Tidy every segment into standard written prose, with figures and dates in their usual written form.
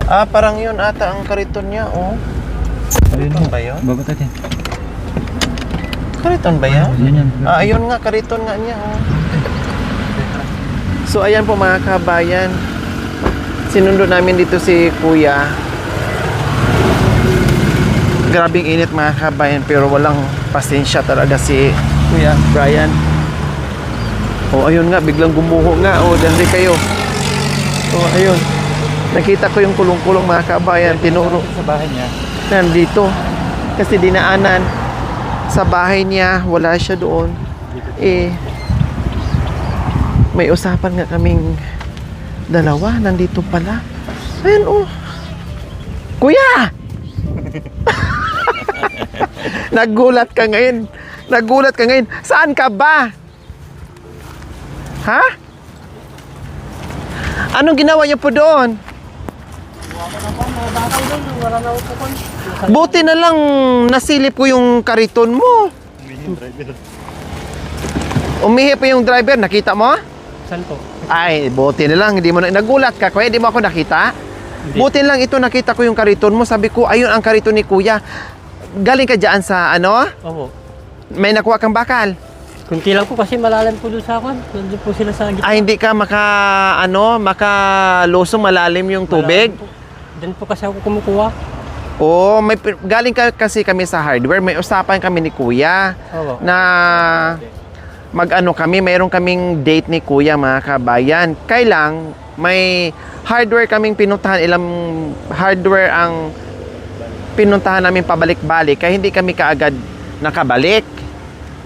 Ah, parang yun ata ang kariton niya, oh. Kariton ba yun? Babat natin. Kariton ba yan? Yan yan. Ah, ayun nga, kariton nga niya, oh. So, ayan po mga kabayan. Sinundo namin dito si Kuya. Grabing init mga kabayan, pero walang pasensya talaga si Kuya Brian. Oh, ayun nga, biglang gumuho nga. Oh, dyan rin kayo. Oh, ayun. Nakita ko yung kulong-kulong mga kabayan. Tinuro Sa bahay niya. nandito. Kasi dinaanan sa bahay niya. Wala siya doon. Eh, may usapan nga kaming dalawa. Nandito pala. Ayan, oh. Kuya! Nagulat ka ngayon. Nagulat ka ngayon. Saan ka ba? Ha? Anong ginawa niyo po doon? Buti na lang nasilip ko yung kariton mo. Umihi pa yung driver. Nakita mo? Saan po? Ay, buti na lang. Hindi mo nagulat ka. Kuya, di mo ako nakita? Hindi. Buti na lang ito nakita ko yung kariton mo. Sabi ko, ayun ang kariton ni Kuya. Galing ka dyan sa ano? Opo. May nakuha kang bakal. Kunti lang po kasi malalim po doon sa akin. Nandun po sila sa gitna. Ay, hindi ka makalusong malalim yung tubig? Diyan po kasi ako kumukuha. Oo, galing kasi kami sa hardware. May usapan kami ni Kuya Opo. na mag-ano kami, mayroon kaming date ni Kuya mga kabayan. Kailang may hardware kaming pinuntahan, ilang hardware ang pinuntahan namin pabalik-balik, kaya hindi kami kaagad nakabalik.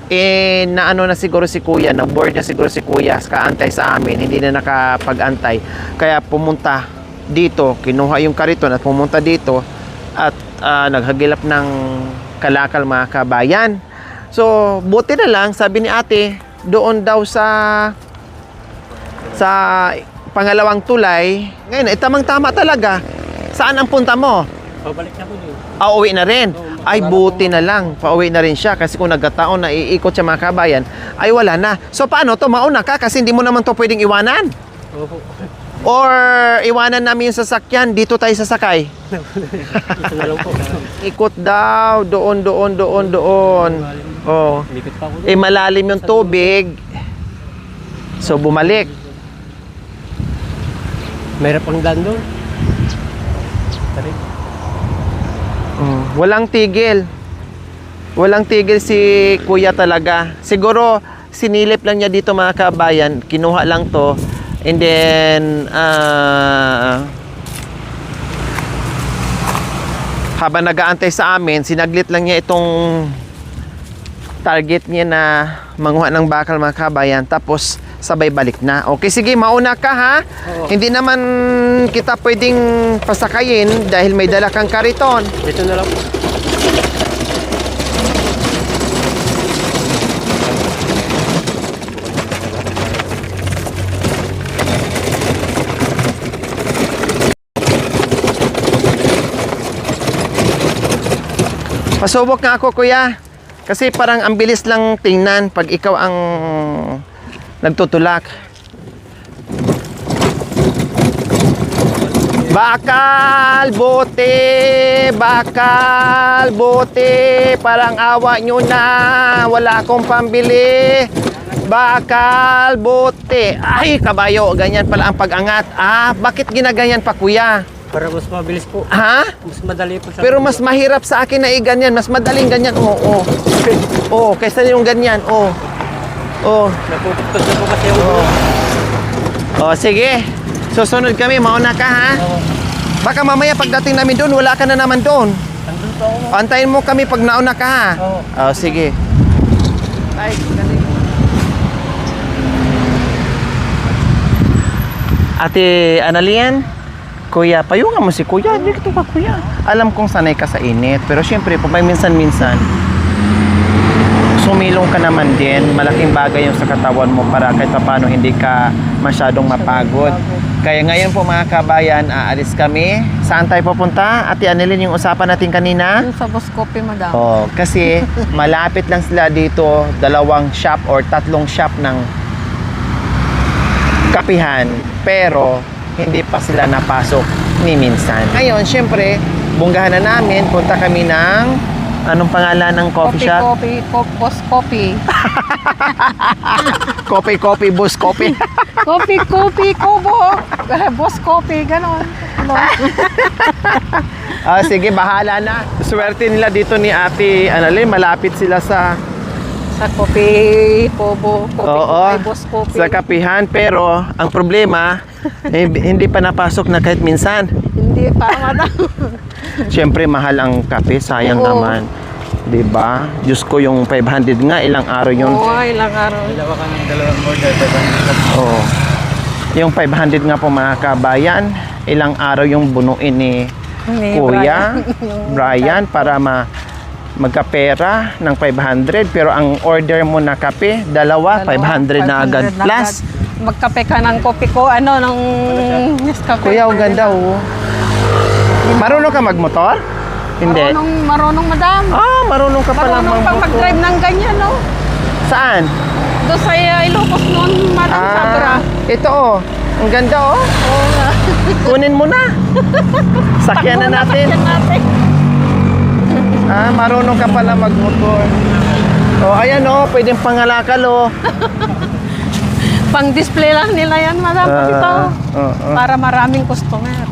Eh, naano na siguro si Kuya, na-board na siguro si Kuya, kaantay sa amin, hindi na nakapag-antay. Kaya pumunta dito, kinuha yung kariton at pumunta dito at naghagilap ng kalakal mga kabayan. So, buti na lang, sabi ni ate, doon daw sa pangalawang tulay. Ngayon, tamang-tama talaga. Saan ang punta mo? Pabalik na po doon. Ah, uwi na rin. Ay, buti na lang. Pauwi na rin siya. Kasi kung nagkataon na iikot siya mga kabayan, ay wala na. So, paano to? Mauna ka kasi hindi mo naman to pwedeng iwanan. Opo. Or iwanan namin yung sasakyan, dito tayo sasakay. Ito na lang po. Ikot daw. Doon. Oh. Likot pa ako doon. Eh, malalim yung tubig. So, bumalik. Mayroon pang daan doon. Tari. Walang tigil. Walang tigil si Kuya talaga. Siguro, sinilip lang niya dito mga kabayan. Kinuha lang to. And then, habang nag-aantay sa amin, sinaglit lang niya itong target niya na manguha ng bakal mga kabayan. Tapos, sabay balik na. Okay, sige, mauna ka ha. Oo. Hindi naman kita pwedeng pasakayin dahil may dala kang kariton. Ito na lang po. Pasubok nga ako, Kuya. Kasi parang ang bilis lang tingnan pag ikaw ang nagtutulak. Bakal, bote, parang awa nyo na, wala akong pambili. Bakal, bote. Ay, kabayo, ganyan pala ang pag-angat. Ah, bakit ginaganyan pa, Kuya? Para mas mabilis po. Ha? Mas madali po sa Pero mas mahirap sa akin na ganyan, mas madaling ganyan. Oo. Oo, kaysa yung ganyan. Oo. Oo. napupuktos na po kasi ako. Oo. Oh, sige. Susunod kami, mauna ka ha. Oo. Baka mamaya pagdating namin doon, wala ka na naman doon. Andun po ako. Antayin mo kami pag nauna ka ha. Oo. Oh, sige. Ay, galing. Ate Annalyn, Kuya, payungan mo si Kuya. Dito ka, Kuya. Alam kong sanay ka sa init, pero syempre, pag minsan-minsan, sumilong ka naman din. Malaking bagay yung sa katawan mo para kahit paano hindi ka masyadong mapagod. Kaya ngayon po mga kabayan, aalis kami. Saan tayo pupunta? Ate Annalyn, yung usapan natin kanina? Yung sa Boscope, madam. Oh, kasi malapit lang sila dito, 2 shop or 3 shop ng kapihan, pero hindi pa sila napasok. ni minsan. Ngayon, syempre, bunggahan na namin, punta kami ng, anong pangalan ng coffee shop? Boss coffee. Coffee, bus coffee. Coffee, kubo. Boss coffee, ganon. Ano? Sige, bahala na. Swerte nila dito ni Ate Annalyn, malapit sila sa Sa coffee, kubo. Coffee, boss coffee. sa kapihan. Pero, ang problema, hindi pa napasok na kahit minsan. Hindi pa, madam. Siyempre, mahal ang kape. Sayang Oo. naman. Diba? Diyos ko, yung 500 nga, ilang araw yun. Oo, ilang araw. Oo. Yung 500 nga po mga kabayan, ilang araw yung bunuin ni Ni Kuya Brian para magkapera ng 500. Pero ang order mo na kape, dalawa, 500 na agad. Plus, Magkape ka ng kopi ko, ng Nescafe. Kuya, ang ganda oh. Marunong ka magmotor? Hindi. Marunong, madam. Marunong ka pala Marunong pang magmotor. mag-drive ng ganyan, no? Saan? Doon sa Ilocos noon, madam Sabra. Ito oh. Ang ganda oh. Oo nga. Kunin mo na. Sakyan na natin. Sakyan natin. Marunong ka pala magmotor. Oh, ayan oh, pwedeng pangalakal oh. Pang-display lang nila yan, madam. Ito. Para maraming customer.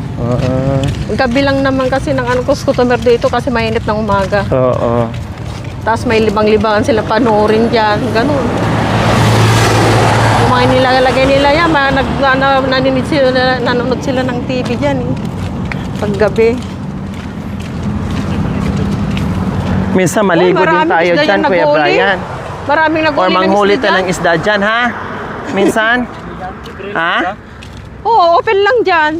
Gabi lang naman kasi ng customer dito kasi mainit ng umaga. Tapos may libang-libangan sila panoorin dyan. Ganun. Yung mga nilalagay nila yan, nanonood sila ng TV dyan eh. Paggabi. Minsan maligo din maraming tayo isda dyan, yan Kuya naghuli. Brian. Maraming Or nag-uli manghuli tayo ng isda dyan, ha? Minsan? Ha? Oo, open lang dyan.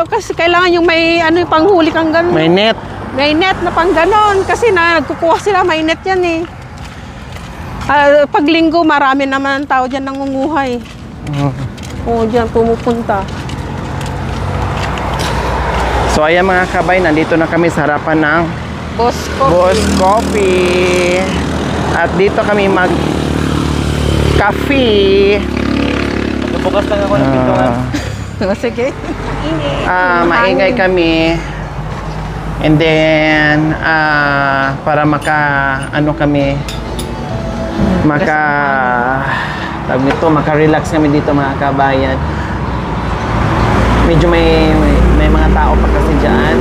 Kasi kailangan yung may panghuli kang ganun. May net. May net na pang ganon. Kasi nagkukuha sila, may net yan eh. Pag linggo, marami naman ang tao dyan nangunguhay. Oo, dyan pumupunta. So ayan mga kabay, nandito na kami sa harapan ng Boss Coffee. Boss Coffee. At dito kami mag-coffee. Bukas lang ako ng pintuan. Sige. Maingay kami. And then, para maka-relax kami dito mga kabayan. Medyo may mga tao pa kasi dyan.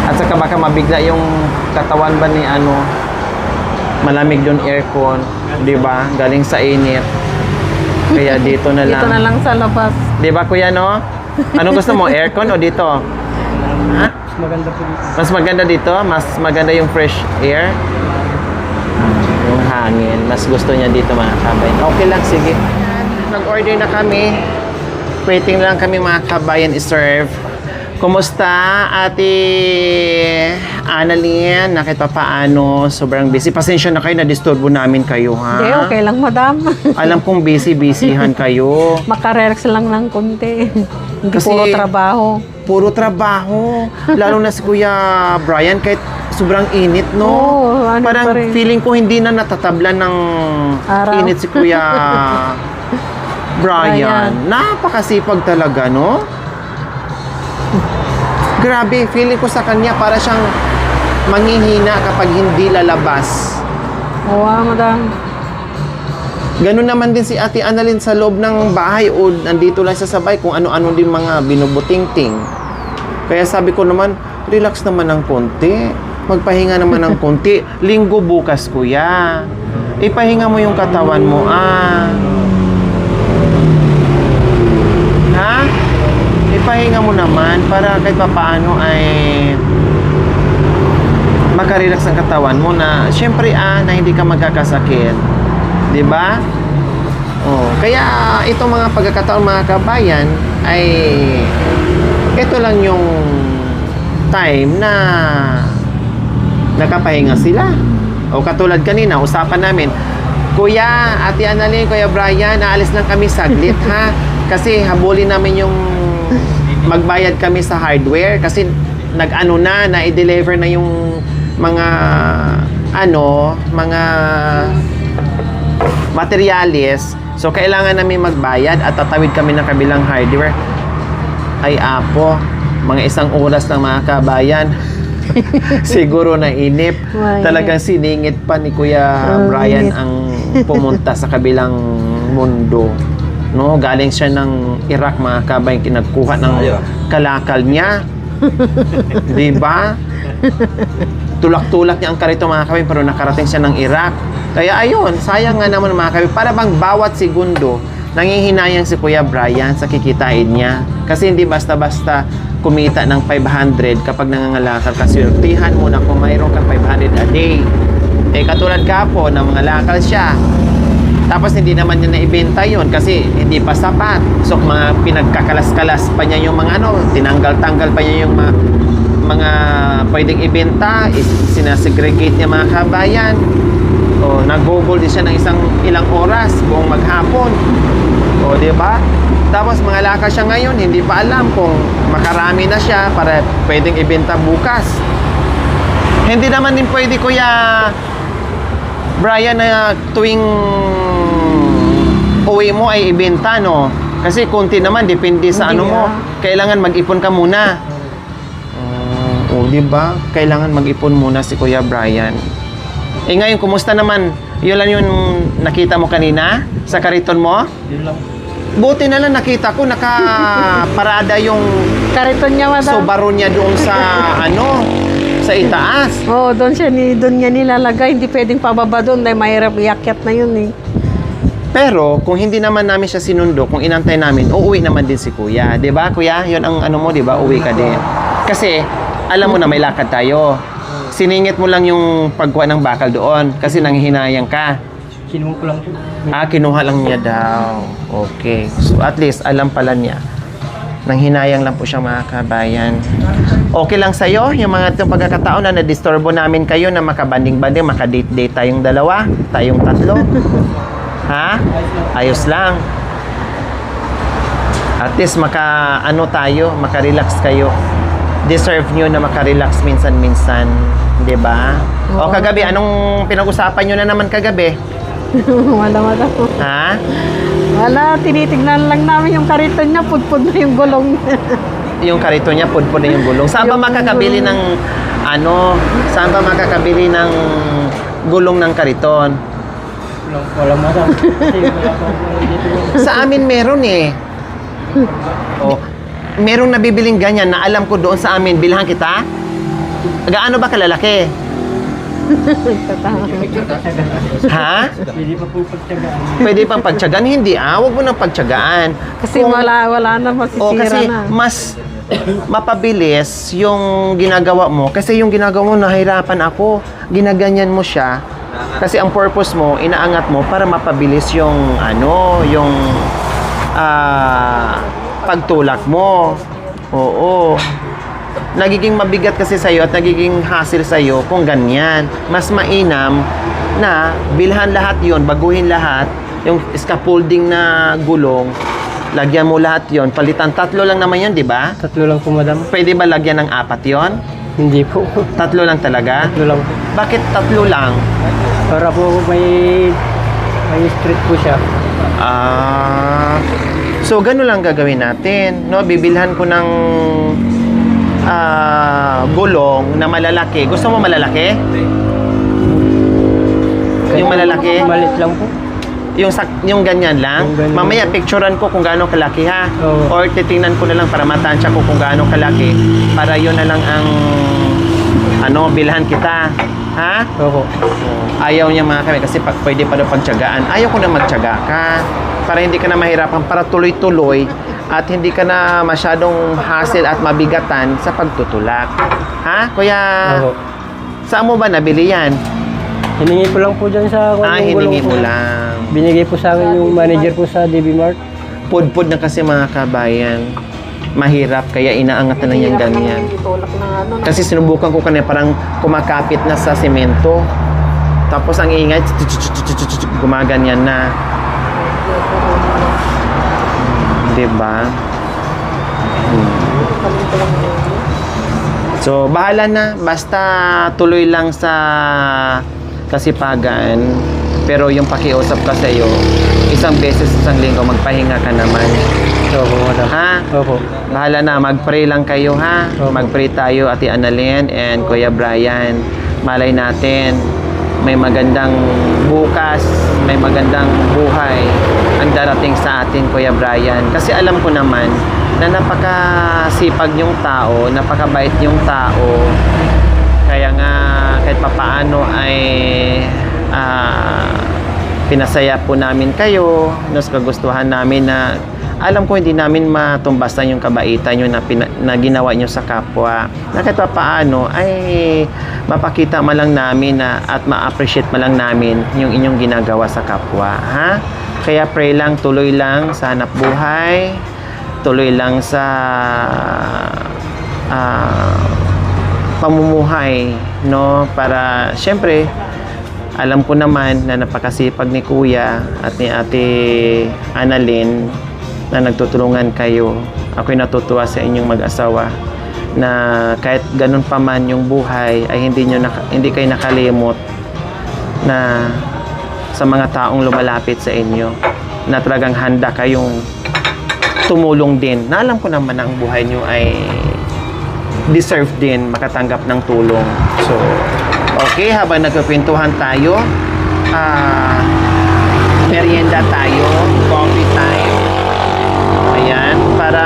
At saka baka mabigla yung katawan ba ni malamig yung aircon, di ba? Galing sa init. Kaya dito na lang. Dito na lang sa labas. Di ba kuya, no? Anong gusto mo, aircon o dito? Ha? Mas maganda po dito. Mas maganda dito? Mas maganda yung fresh air? Yung hangin. Mas gusto niya dito mga kabayan. Okay lang, sige. Nag-order na kami. Waiting lang kami mga kabayan i-serve. Kumusta, Ate Annalyn? Nakit pa paano? Sobrang busy. Pasensya na kayo, na-disturbo namin kayo, ha? Hindi, okay lang, madam. Alam kong busy-busyhan kayo. Makarelax lang ng konti. Hindi Kasi- puro trabaho. Puro trabaho. Lalo na si Kuya Brian, kahit sobrang init, no? Oo, ano Parang pa rin. feeling ko hindi na natatablan ng Araw. init si Kuya Brian. Napakasipag talaga, no? Grabe, feeling ko sa kanya para siyang manghihina kapag hindi lalabas. Oo, madam. Ganun naman din si Ate Annalyn sa loob ng bahay o nandito lang sa sabay kung ano-ano din mga binubuting-ting. Kaya sabi ko naman, relax naman ng konti. Magpahinga naman ng konti. Linggo bukas, kuya. Ipahinga mo yung katawan mo, Ha? Ipahinga mo naman para kahit papaano ay makarelax ang katawan mo na syempre na hindi ka magkakasakit. 'Di ba? Kaya itong mga pagkakataon mga kabayan ay ito lang yung time na nakapahinga sila. O katulad kanina, usapan namin, Kuya, Ate Annalyn, Kuya Brian, naalis lang kami saglit ha. Kasi habulin namin yung magbayad kami sa hardware kasi na-i-deliver na yung mga mga materyales. So kailangan namin magbayad at tatawid kami ng kabilang hardware. Ay apo, mga 1 oras ng mga kabayan. Siguro na inip. Talagang siningit pa ni Kuya Brian init. ang pumunta sa kabilang mundo. No, galing siya ng Iraq, mga kabayan, kinagkuha ng kalakal niya. 'Di ba? Tulak-tulak niya ang karito, mga kabayan, pero nakarating siya ng Iraq. Kaya ayun, sayang nga naman, mga kabayan, para bang bawat segundo nangihinayang si Kuya Brian sa kikitain niya. Kasi hindi basta-basta kumita ng 500 kapag nangangalakal, kasi sweltihan mo na kung mayroon kang 500 a day. Eh katulad kapo na mga lakal siya, tapos hindi naman niya naibenta yun kasi hindi pa sapat. So mga pinagkakalas-kalas pa niya yung mga tinanggal-tanggal pa niya yung mga pwedeng ibenta, sinasegregate niya, mga kabayan. O nag-google din siya ng ilang oras buong maghapon. O di ba? Tapos mga lakal siya ngayon, hindi pa alam kung makarami na siya para pwedeng ibenta bukas. Hindi naman din pwede, Kuya Brian, na tuwing uwi mo ay ibenta, no? Kasi konti naman, depende sa ano mo. Kailangan mag-ipon ka muna. O, di ba? Kailangan mag-ipon muna si Kuya Brian. Eh ngayon, kumusta naman? Yun lang yung nakita mo kanina sa kariton mo? Yun lang. Buti na lang nakita ko nakaparada yung Kariton niya, madam. Subaru niya doon sa sa itaas. Oo, doon niya nilalagay. Hindi pwedeng pababa doon dahil mahirap iakyat na yun eh. Pero kung hindi naman namin siya sinundo, kung inantay namin, uuwi naman din si Kuya. 'Di ba, Kuya? 'Yun ang ano mo, 'di ba? Uwi ka din. Kasi alam mo na may lakad tayo. Siningit mo lang yung pagkuha ng bakal doon kasi nanghihinayang ka. Kinuha ko lang po. Kinuha lang niya daw. Okay. So at least alam pala niya. Nanghinayang lang po siya, mga kabayan. Okay lang sa'yo yung mga itong pagkakataon na na-disturbo namin kayo na makabanding-banding, makadate-date tayong dalawa, tayong tatlo? Ha? Ayos lang. At least makarelax kayo. Deserve nyo na makarelax minsan-minsan. Diba? O kagabi, anong pinag-usapan nyo na naman kagabi? Wala. Ha? Wala, tinitignan lang namin yung kariton niya, pudpud na yung gulong. Yung karito niya, pudpud na yung gulong. Saan ba Yung makakabili ng saan ba makakabili ng gulong ng kariton? Wala madam. Kasi wala pa ako dito. Sa amin meron eh. Oh, merong nabibiling ganyan na alam ko doon sa amin. Bilhan kita? Gaano ba kalalaki? Ha? Hindi pa po pagtyagaan. Pwede pang pagtyagaan? Hindi Huwag mo nang pagtyagaan. Kasi wala na, masisira Kasi na. mas mapabilis yung ginagawa mo. Kasi yung ginagawa mo, nahirapan ako. Ginaganyan mo siya. Kasi ang purpose mo, inaangat mo para mapabilis yung pagtulak mo. Oo. Nagiging mabigat kasi sa'yo at nagiging hassle sa'yo kung ganyan. Mas mainam na bilhan lahat yon, baguhin lahat. Yung scaffolding na gulong, lagyan mo lahat yon. Palitan, 3 lang naman yun, di ba? 3 lang po madam. Pwede ba lagyan ng 4 yon? Hindi po. 3 lang talaga? 3 lang po. Bakit 3 lang? Para po may street po siya. So gano'n lang gagawin natin, no? Bibilhan ko ng gulong na malalaki. Gusto mo malalaki? Yung malalaki? Malit lang po. Yung ganyan lang? Yung ganyan. Mamaya picturean ko kung gaano kalaki, ha? Oo. Or titingnan ko na lang para matansya ko kung gaano kalaki. Para yun na lang ang bilhan kita. Ha? Opo. Ayaw niya, mga kami, kasi pwede pa daw pagtyagaan. Ayaw ko na magtyaga ka para hindi ka na mahirapan, para tuloy-tuloy at hindi ka na masyadong hassle at mabigatan sa pagtutulak. Ha? Kuya, Opo. saan mo ba nabili yan? Hiningi ko lang po dyan sa Hiningi mo lang. Binigay po sa akin yung manager po sa DB Mart. Pudpud na kasi, mga kabayan. Mahirap, kaya inaangat na lang yan ganyan. Itulak na Kasi sinubukan ko kanina, parang kumakapit na sa semento. Tapos ang ingay, gumaganyan na. Diba? So, bahala na. Basta tuloy lang sa kasipagan. Pero yung pakiusap ka sa'yo, 1 beses 1 linggo, magpahinga ka naman. Opo, madam. Ha? Opo. Bahala na, mag-pray lang kayo ha. Opo. Mag-pray tayo, Ate Annalyn and Kuya Brian. Malay natin, may magandang bukas, may magandang buhay ang darating sa atin, Kuya Brian. Kasi alam ko naman na napakasipag yung tao, napakabait yung tao. Kaya nga, kahit papaano ay pinasaya po namin kayo, nos kagustuhan namin na alam ko hindi namin matumbasan yung kabaitan nyo na ginawa nyo sa kapwa. Na kahit pa paano ay mapakita man lang namin at ma-appreciate man lang namin yung inyong ginagawa sa kapwa. Ha? Kaya pray lang, tuloy lang sa hanap buhay, tuloy lang sa pamumuhay, no? Para syempre alam ko naman na napakasipag ni Kuya at ni Ate Annalyn na nagtutulungan kayo. Ako'y natutuwa sa inyong mag-asawa na kahit ganun pa man yung buhay ay hindi kayo nakalimot na sa mga taong lumalapit sa inyo, na talagang handa kayong tumulong din. Na alam ko naman na ang buhay nyo ay deserve din makatanggap ng tulong. So, okay, habang nagpipintuhan tayo, merienda tayo, coffee time. Ayan, para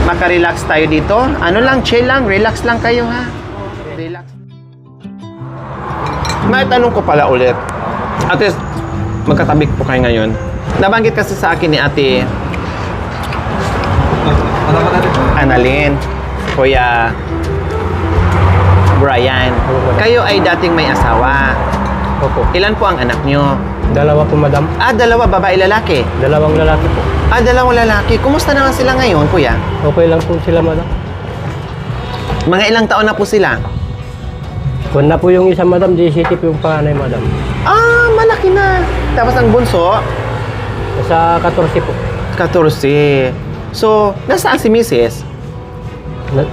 makarelax tayo dito. Ano lang, chill lang, relax lang kayo ha. Relax. Maitanong ko pala ulit. At least, magkatabik po kayo ngayon. Nabanggit kasi sa akin ni Ate Annalyn, Kuya Brian, kayo ay dating may asawa. Opo. Ilan po ang anak nyo? Dalawa po, madam. Dalawa, babae, lalaki. Dalawang lalaki po. Dalawang lalaki. Kumusta naman sila ngayon, Kuya? Okay lang po sila, madam. Mga ilang taon na po sila? Kung na po yung isa, madam, 17 po yung panganay, madam. Malaki na. Tapos ang bunso? Sa 14 po. 14. So, nasaan si Mrs.?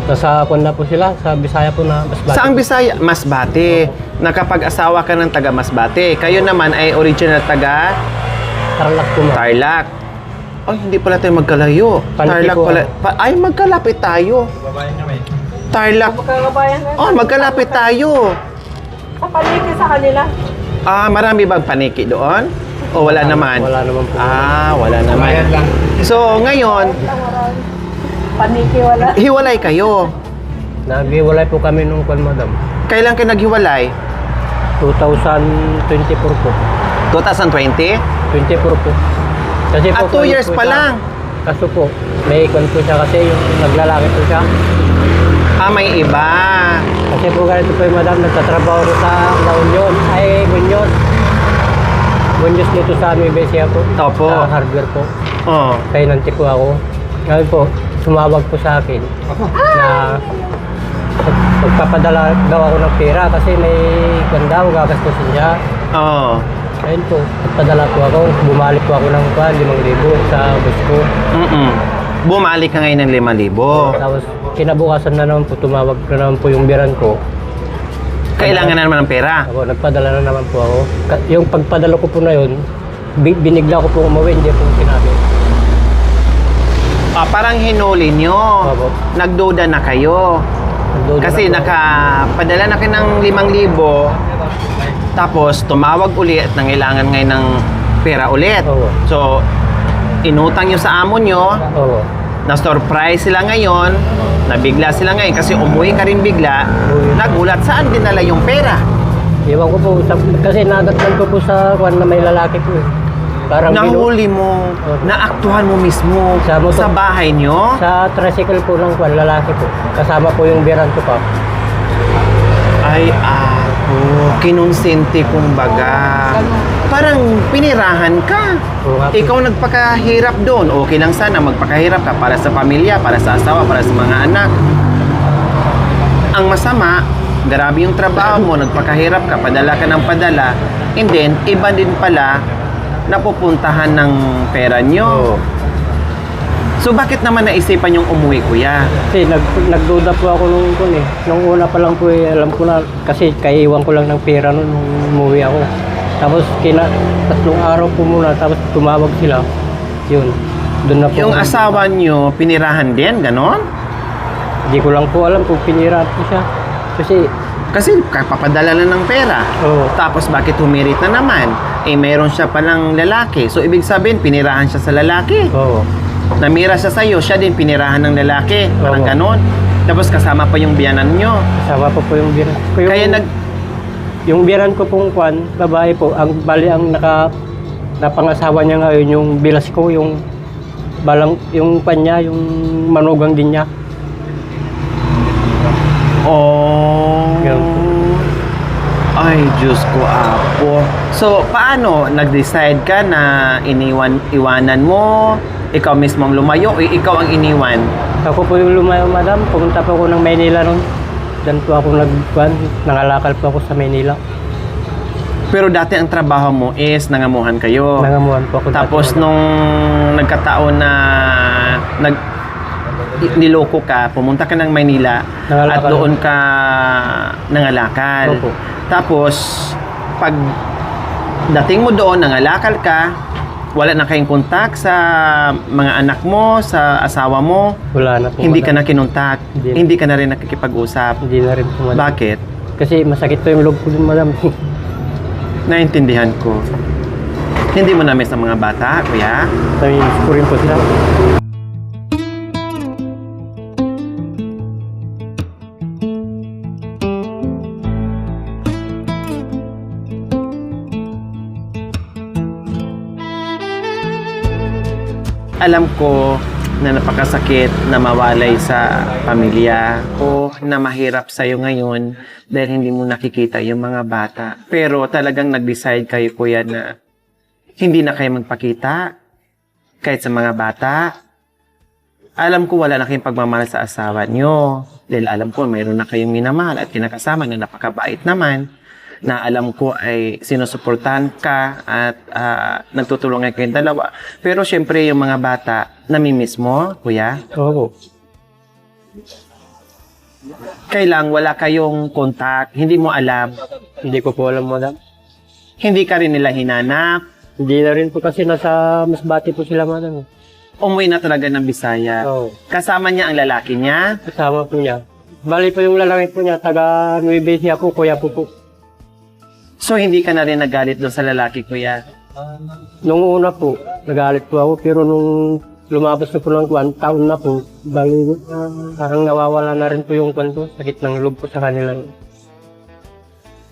Nasa kwan na po sila, sa Bisaya po na Masbate. Saang Bisaya? Masbate. Nakapag-asawa ka ng taga Masbate. Kayo naman ay original taga Tarlac po, madam. Tarlac. Ay, hindi pala tayo magkalayo. Paniki Tarlac po, pala. Ay, magkalapit tayo. Tarlac. Magkakabayan na. Magkalapit tayo. Sa paliki sa kanila. Marami bang paniki doon? O wala naman? Wala naman po. Wala naman. So, ngayon, Paniki wala. hiwalay kayo. Naghiwalay po kami nung kwan, madam. Kailan kayo naghiwalay? 2024 po. 2020? 24 po. Kasi po, 2 years pa lang. Kaso po, may kwan po siya kasi yung naglalaki po siya. May iba. Kasi po ganito po yung madam, nagtatrabaho ko sa La Union. Bunyos. Bunyos dito sa Nueva Ecija po. Opo. Sa hardware po. Oh. Kaya nanti po ako. Ngayon po, sumawag po sa akin na magpapadala daw ako ng pera kasi may kwan daw, gagastusin niya. Oh. Ayun po, nagpadala po ako. Bumalik po ako ng 5,000 sa bus ko. Bumalik ka ngayon ng 5,000. Tapos kinabukasan na naman po, tumawag na naman po yung biran ko. Kailangan na naman ng pera. Ako, nagpadala na naman po ako. Yung pagpadala ko po na yun, binigla ko po umuwi, hindi po sinabi. Parang hinuli nyo. Opo. Nagduda na kayo. Nagduda Kasi na po. nakapadala na kayo ng 5,000. Tapos tumawag ulit at nangailangan ngayon ng pera ulit. Oo. So, inutang nyo sa amo nyo. Oo. Na-surprise sila ngayon. Nabigla sila ngayon kasi umuwi ka rin bigla. Nagulat, saan dinala yung pera? Iwan ko po, kasi nadatnan ko po sa kwan na may lalaki po. Parang Nahuli mo, naaktuhan mo mismo Sa motor. sa bahay nyo. sa tricycle po ng kwan, lalaki po. Kasama po yung biran ko pa. Ay, kinonsente kumbaga. Parang pinirahan ka. Oo nga po. Ikaw nagpakahirap doon. Okay lang sana magpakahirap ka para sa pamilya, para sa asawa, para sa mga anak. Ang masama, grabe yung trabaho mo, nagpakahirap ka, padala ka ng padala, and then, iba din pala napupuntahan ng pera nyo. Oo. So, bakit naman naisipan yung umuwi, kuya? Kasi nagduda po ako nung una pa lang po alam ko na kasi kaiwan ko lang ng pera nung umuwi ako. Tapos tatlong araw po muna tapos tumawag sila. Yun. Doon na po. Yung asawa nyo, pinirahan din, ganon? Hindi ko lang po alam kung pinira po siya. Kasi kapapadala na ng pera. Oo. Tapos bakit humirit na naman? Eh, mayroon siya palang lalaki. So, ibig sabihin, pinirahan siya sa lalaki. Oo. Namira siya sa'yo, siya din pinirahan ng lalaki. Parang Oo. ganon. Tapos kasama pa yung biyanan nyo. Kasama po yung biyanan. Kaya Yung biyanan ko pong kwan, babae po, ang bali ang napangasawa niya ngayon, yung bilas ko, yung kanya, yung manugang din niya. Oh. Ganun po. Ay, Diyos ko, apo. So, paano? Nag-decide ka na iwanan mo? Ikaw mismo ang lumayo? O ikaw ang iniwan? Ako po yung lumayo, madam. Pumunta po ako ng Maynila noon. Diyan po ako nangalakal po ako sa Maynila. Pero dati ang trabaho mo is nangamuhan kayo. Nangamuhan po ako. Tapos dati, nung nagkataon na niloko ka, pumunta ka ng Maynila Nangalakal. at doon ka nangalakal. Opo. Tapos pag dating mo doon, nangalakal ka, wala na kayong kontak sa mga anak mo, sa asawa mo, Wala na po. hindi ka madam. na kinontak, Hindi na. hindi ka na rin nakikipag-usap. Hindi na rin po, madam. Bakit? Kasi masakit po yung loob ko din, madam. Naintindihan ko. Hindi mo na-miss ang mga bata, kuya? Namiss ko rin po sila. Alam ko na napakasakit na mawalay sa pamilya o na mahirap sa'yo ngayon dahil hindi mo nakikita yung mga bata. Pero talagang nag-decide kayo, kuya, na hindi na kayo magpakita kahit sa mga bata. Alam ko wala na kayong pagmamahal sa asawa nyo dahil alam ko mayroon na kayong minamahal at kinakasama na napakabait naman na alam ko ay sinusuportahan ka at nagtutulungan kayong dalawa. Pero syempre yung mga bata, namimiss mo, kuya? Oo. Kailang wala kayong contact, hindi mo alam, Hindi ko po alam, madam. hindi ka rin nila hinanap, Hindi na rin po kasi nasa Masbate po sila, madam. umuwi na talaga ng Bisaya. Oo. Kasama niya ang lalaki niya. Kasama po niya. Bali po yung lalaki po niya, taga Nueva Ecija po, kuya po po. So hindi ka na rin nagalit doon sa lalaki, kuya. Nung una po, nagalit po ako, pero nung lumabas na po ng taon na po, bali, parang nawawala na rin po yung kwento, sakit ng loob po sa kanila.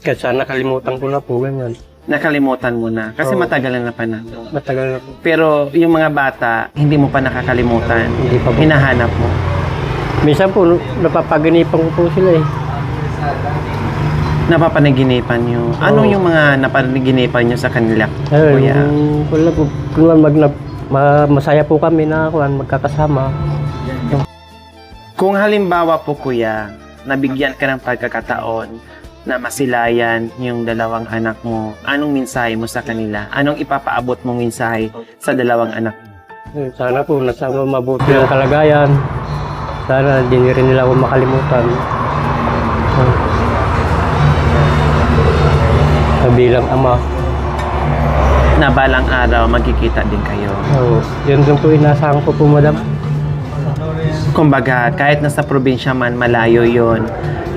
Kasi nakalimutan ko na po, ganyan. Nakalimutan mo na kasi Oo. matagal na panahon. Matagal na po. Pero yung mga bata, hindi mo pa nakakalimutan. Hindi pa po. Hinahanap mo. Minsan po, napapaginipan ko po sila eh. Napapanaginipan nyo. Ano Oo. yung mga napanaginipan nyo sa kanila, Ayun, kuya? wala po, masaya po kami na magkakasama. Kung halimbawa po, kuya, nabigyan ka ng pagkakataon na masilayan yung dalawang anak mo, anong mensahe mo sa kanila? Anong ipapaabot mong mensahe sa dalawang anak mo? Sana po, nasa mabuti ang kalagayan. Sana hindi rin nila ako makalimutan. Bilang ama. Na balang araw, magkikita din kayo. Oo. Yun din po inasahan ko po, madam. Kumbaga, kahit nasa probinsya man, malayo yon,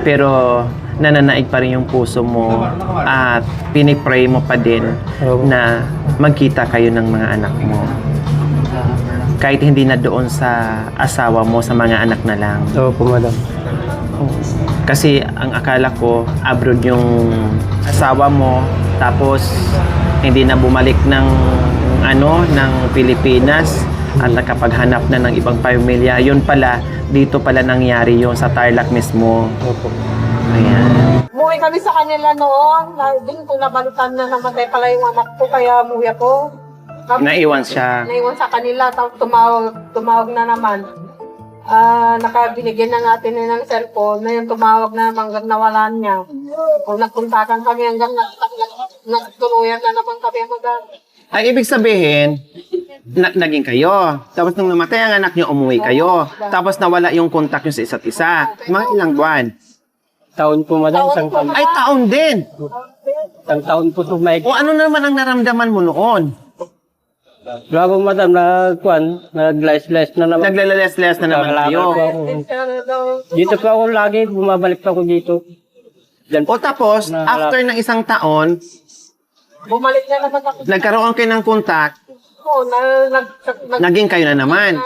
pero nananaig pa rin yung puso mo at pinipray mo pa din Oo. na magkita kayo ng mga anak mo. Kahit hindi na doon sa asawa mo, sa mga anak na lang. Oo po, madam. Kasi ang akala ko, abroad yung asawa mo, tapos hindi na bumalik ng ng Pilipinas at nakapaghanap na ng ibang pamilya. Yun pala, dito pala nangyari yun sa Tarlac mismo. Opo. Ayan. Umuwi kami sa kanila noon. Doon ko nabalitan na namatay pala yung anak ko, kaya umuwi ako. Tapos, Naiwan siya. naiwan sa kanila, tapos tumawag na naman. Nakabinigyan na natin ng cellphone, na yung tumawag na naman hanggang nawalan niya. Kung nagpuntakan kami hanggang nagtuluyan na naman kami hanggang. Ay, ibig sabihin, naging kayo. Tapos nung namatay ang anak niyo, umuwi kayo. Tapos nawala yung contact niyo sa isa't isa. Mga ilang buwan? Taon po, madam. Isang taon. Ay, taon din. Isang taon po, so may... O ano naman ang naramdaman mo noon? Bago madam, nag-lice-lice na naman. Naglalalas-las na naman kayo. Dito po ako lagi, bumabalik pa ako dito. Diyan O tapos, after ng isang taon, Bumalik na naman ako. nagkaroon kayo ng contact, Oo, naging kayo na naman.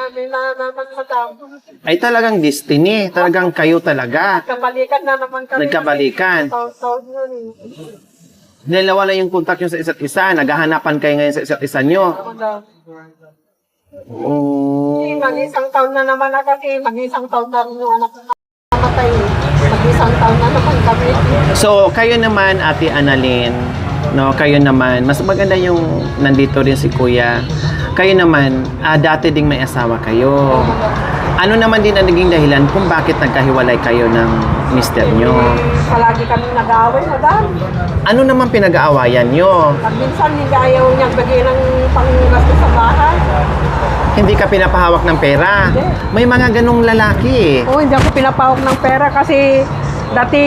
Ay talagang destiny. Talagang kayo talaga. Nagkabalikan na naman kami. Nagkabalikan. Taon-taon yun. Dahil nawala yung contact nyo sa isa't isa. Naghahanapan kayo ngayon sa isa't isa nyo. Oh. Mag-isang taon na naman na kasi. Mag-isang taon na rin yung anak ko namatay. Mag-isang taon na naman kami. So, kayo naman, Ate Annalyn, no, kayo naman, mas maganda yung nandito rin si Kuya. Kayo naman, dati ding may asawa kayo. Ano naman din ang naging dahilan kung bakit nagkahiwalay kayo ng mister nyo? Palagi kami nag-aaway, madam. Ano naman pinag-aawayan nyo? Pag minsan, hindi ayaw niyang bigay ng panggasto sa bahay. Hindi ka pinapahawak ng pera. May mga ganong lalaki. Oo, hindi ako pinapahawak ng pera kasi dati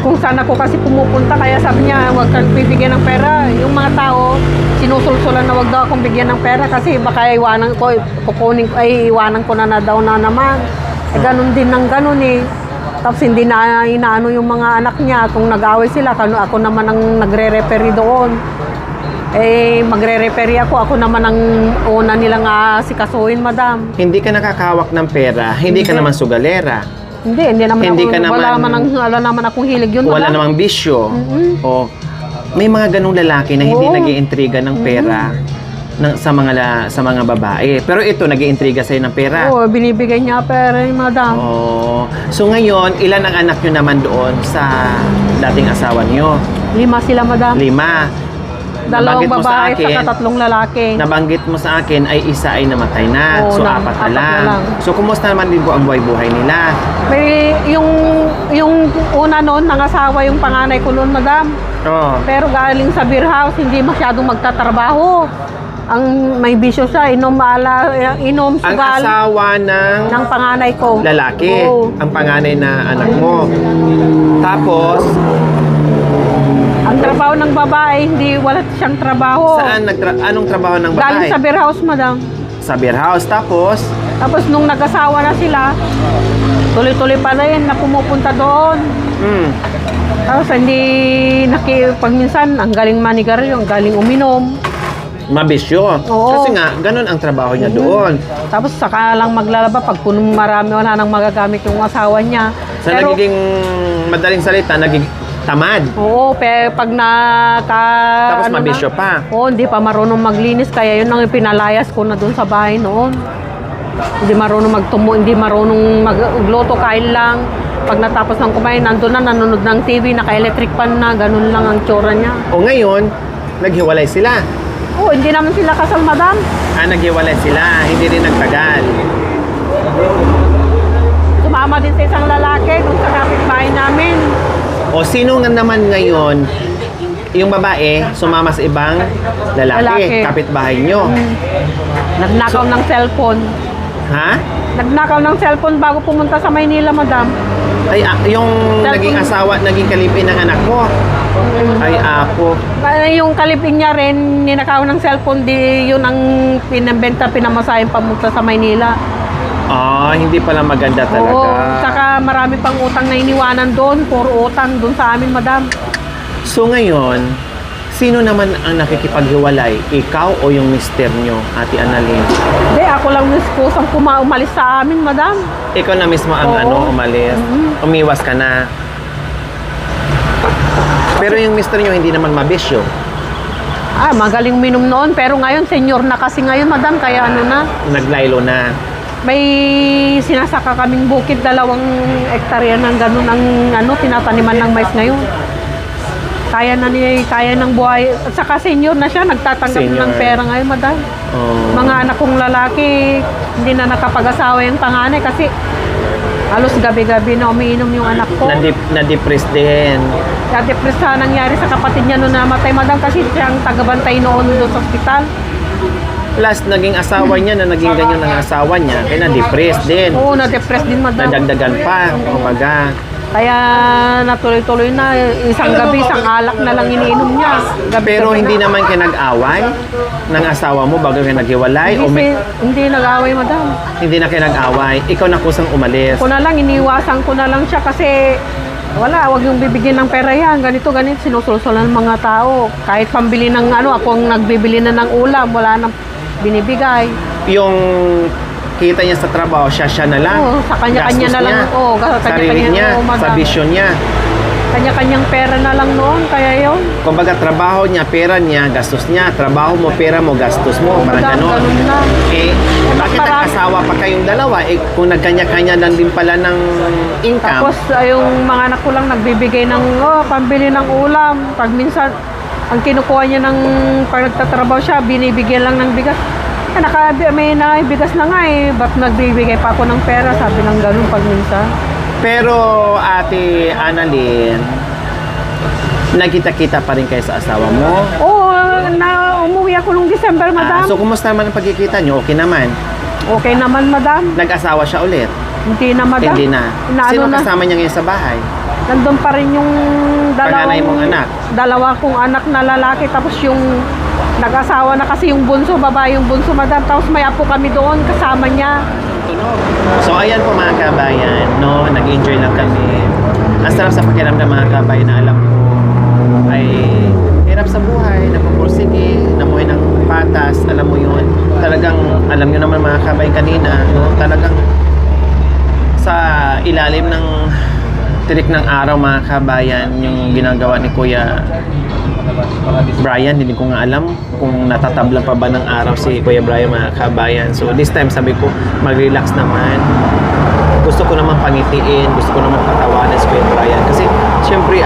kung saan ako kasi pumupunta, kaya sabi niya, huwag kang bibigyan ng pera. Yung mga tao, sinusulsulan na huwag daw akong bigyan ng pera kasi baka iwanan ko, iwanan ko na daw na naman. Eh, ganun din ng ganun eh. Tapos hindi na inaano yung mga anak niya. Kung nag-away sila, ako naman ang nagre-referee doon. Eh, magre-referee ako naman ang una nilang sikasuhin, madam. Hindi ka nakakahawak ng pera. Hindi ka naman sugalera. Hindi naman Hindi ako, ka naman- wala naman akong hilig yun, Wala madam. namang bisyo. O, may mga ganong lalaki na hindi Oo. nag-iintriga ng pera sa mga babae. Pero ito, nag-iintriga sa'yo ng pera. Oo, binibigay niya pera, madam. Oh. So ngayon, ilan ang anak nyo naman doon sa dating asawa nyo? 5 sila, madam. 5. 2 Nabanggit mo sa babae akin, saka 3 lalaki. Nabanggit mo sa akin ay isa ay namatay na. Oo, So 4 na apat na lang. lang. So kumusta naman din po ang buhay-buhay nila? May, yung una noon, nangasawa yung panganay ko noon, madam. Oh. Pero galing sa beer house, hindi masyadong magtatrabaho. Ang may bisyo siya, inom Ang sugal asawa ng panganay ko. lalaki, Oo. ang panganay na anak mo. Tapos, Ang trabaho ng babae, wala siyang trabaho. saan anong trabaho ng Galing babae? sa beer house, madam. Sa beer house. Tapos, Tapos nung nag-asawa na sila, tuloy-tuloy pa rin na pumupunta doon. Tapos pag minsan, ang galing manigarilyo, ang galing uminom. mabisyo. Oo. Kasi nga, ganun ang trabaho niya doon. Tapos saka lang maglalaba pag punong marami, wala nang magagamit yung asawa niya. Sa nagiging madaling salita, nagiging tamad. Oo, pero pag Tapos mabisyo pa. Oo, hindi pa marunong maglinis, kaya yun ang pinalayas ko na doon sa bahay noon. Hindi marunong hindi marunong magluto, kain lang. Pag natapos ng kumain, nandun na, nanonood ng TV, naka-electric pan na, ganun lang ang tsura niya. O ngayon, naghiwalay sila. Oo, hindi naman sila kasal, madam. Naghiwalay sila. Hindi rin nagtagal. Sumama din sa isang lalaki doon sa kapitbahay namin. O sino nga naman ngayon, yung babae, sumama sa ibang lalaki, Lalaki. kapitbahay nyo. Nagnakaw ng cellphone. Ha? Nagnakaw ng cellphone bago pumunta sa Maynila, madam. Ay, yung Cellphone. naging asawa, naging kalipin ng anak mo. Ay, ako. Yung kalipin niya rin, ninakaw ng cellphone, yun ang pinabenta, pinamasahin pamunta sa Maynila. Hindi pala maganda talaga. Oo, saka marami pang utang na iniwanan doon, puro utang doon sa amin, madam. So ngayon, sino naman ang nakikipaghiwalay? Ikaw o yung mister nyo, Ate Annalyn? Hindi, ako lang miskusang umalis sa amin, madam. Ikaw na mismo ang Oo. umalis. Umiwas ka na. Pero yung mister nyo hindi naman mabisyo. Magaling minum noon, pero ngayon, senior na kasi ngayon, madam, kaya Naglaylo na. may sinasaka kaming bukid, 2 hektarya ng ganun ang tinataniman ng mais ngayon. Kaya ng buhay. At saka senior na siya, nagtatanggap Senior. ng pera ngayon, madam. Oh. Mga anak kong lalaki, hindi na nakapag-asawa yung panganay kasi halos gabi-gabi na umiinom yung anak ko. Na-depress din. Na-depress sa nangyari sa kapatid niya noon namatay, madam, kasi siya ang tagabantay noon doon sa ospital. Plus, naging asawa niya na naging ganyan ang asawa niya. Kaya na-depress din. Oo, na-depress din, madam. Nadagdagan pa. Kumbaga. Kaya natuloy-tuloy na, isang gabi, isang alak na lang iniinom niya. Pero hindi naman kayo nag-away ng asawa mo bago kayo naghiwalay? O may, Hindi nag-away, madam. hindi na kayo nag-away? Ikaw na kusang umalis? Ko na lang, iniwasan ko na lang siya kasi wala, wag yung bibigyan ng pera yan. Ganito, sinusulsulan ng mga tao. Kahit pambili ng ako ang nagbibili na ng ulam, wala nang binibigay. Yung kita niya sa trabaho, siya na lang. Oo, sa kanya-kanya Gastos na lang. niya, Oo, sarili niya, madam. sa bisyon niya. Kanya-kanyang pera na lang noon, kaya yun. Kumbaga, trabaho niya, pera niya, gastos niya. Trabaho mo, pera mo, gastos mo. Parang Madam, ganon. ganun na. Eh, bakit nag-asawa pa kayong dalawa? Eh, kung nagkanya-kanya lang din pala ng income. Tapos yung mga anak ko lang nagbibigay ng pambili ng ulam. Pag minsan, ang kinukuha niya ng pag nagtatrabaho siya, binibigyan lang ng bigas. May bigas na nga eh. Ba't nagbibigay pa ako ng pera? Sabi ng ganun pag minsan. Pero, Ate Annalyn, nagkita-kita pa rin kayo sa asawa mo? Oo, umuwi ako nung December, madam. So, kumusta naman ang pagkikita niyo? Okay naman? Okay naman, madam. Nag-asawa siya ulit? Hindi na, madam. Hindi na. Sino kasama niya ngayon sa bahay? Nandun pa rin yung Panganay mong anak? Dalawa kong anak na lalaki, tapos yung nag-asawa na kasi yung bunso, babae yung bunso, madam. Tapos may apo kami doon, kasama niya. So, ayan po mga kabayan, no? Nag-enjoy lang kami. Ang sarap sa pakiramdam mga kabayan na alam ko ay hirap sa buhay, napupursige, namuhay ng patas, alam mo yun. Talagang, alam nyo naman mga kabayan kanina, no? Talagang sa ilalim ng tirik ng araw mga kabayan, yung ginagawa ni Kuya Brian, hindi ko nga alam kung natatabla pa ba ng araw si Kuya Brian mga kabayan. So this time sabi ko mag-relax naman. Gusto ko naman pangitiin, gusto ko naman patawanan si Kuya Brian. Kasi syempre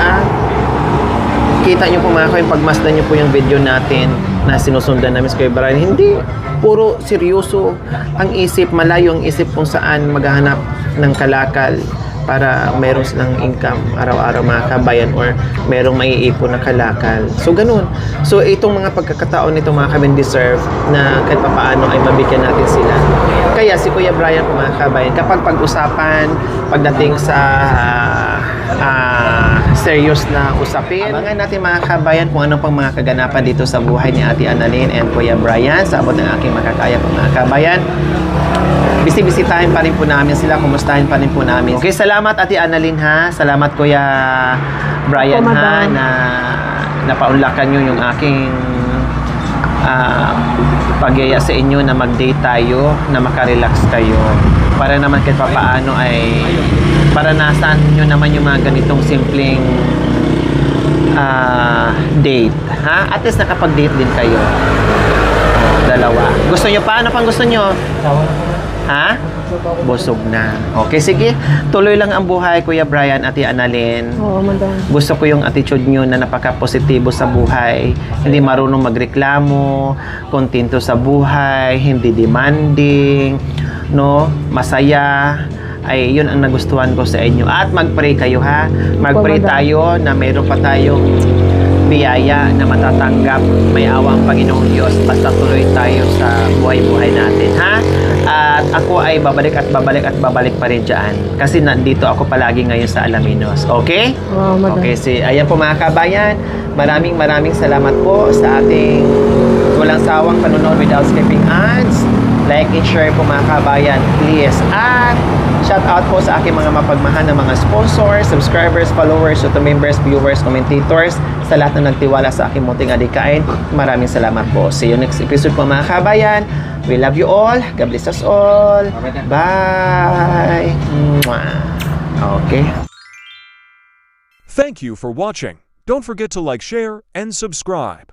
kita nyo po mga kabayan, pagmasdan nyo po yung video natin na sinusundan namin si Kuya Brian. Hindi puro seryoso ang isip, malayo ang isip kung saan maghahanap ng kalakal para mayroon silang income araw-araw mga kabayan or mayroong maiipon na kalakal. So, ganun. So, itong mga pagkakataon nito mga kabayan deserve na kahit papaano ay mabigyan natin sila. Kaya si Kuya Brian po mga kabayan, kapag pag-usapan, pagdating sa serious na usapin, abangan natin mga kabayan kung anong pang mga kaganapan dito sa buhay ni Ate Annalyn and Kuya Brian sa abot ng aking makakaya po mga kabayan. Bisibisitahin pa rin po namin sila, kumustahin pa rin po namin. Okay, salamat Ate Annalyn ha. Salamat Kuya Brian ha na napaunlakan nyo yung aking pagyaya sa inyo na mag-date tayo, na makarelax kayo. Para naman kahit papaano ay paranasan nyo naman yung mga ganitong simpleng date. Ha? At least nakapag-date din kayo. Dalawa. Gusto nyo pa? Ano pang gusto nyo? Ha? Busog na. Okay, sige. Tuloy lang ang buhay, Kuya Brian, Ate Annalyn. Oo, madam. Gusto ko yung attitude nyo na napaka-positibo sa buhay. Hindi marunong magreklamo, kontento sa buhay, hindi demanding, no? Masaya. Ay, yun ang nagustuhan ko sa inyo. At mag-pray kayo, ha? Mag-pray tayo na mayroon pa tayong biyaya na matatanggap. May awang Panginoong Diyos. Basta tuloy tayo sa buhay-buhay natin, ha? At ako ay babalik at babalik at babalik pa rin dyan. Kasi nandito ako palagi ngayon sa Alaminos. Okay? Oo, madam. Okay, ayan po mga kabayan. Maraming salamat po sa ating walang sawang panonood without skipping ads. Like and share po mga kabayan, please. At shout out po sa aking mga mapagmahal na mga sponsors, subscribers, followers, YouTube members, viewers, commentators, sa lahat na nagtiwala sa aking munting adikain. Maraming salamat po. See you next episode po mga kabayan. We love you all. God bless us all. Bye. Mwah. Okay. Thank you for watching. Don't forget to like, share, and subscribe.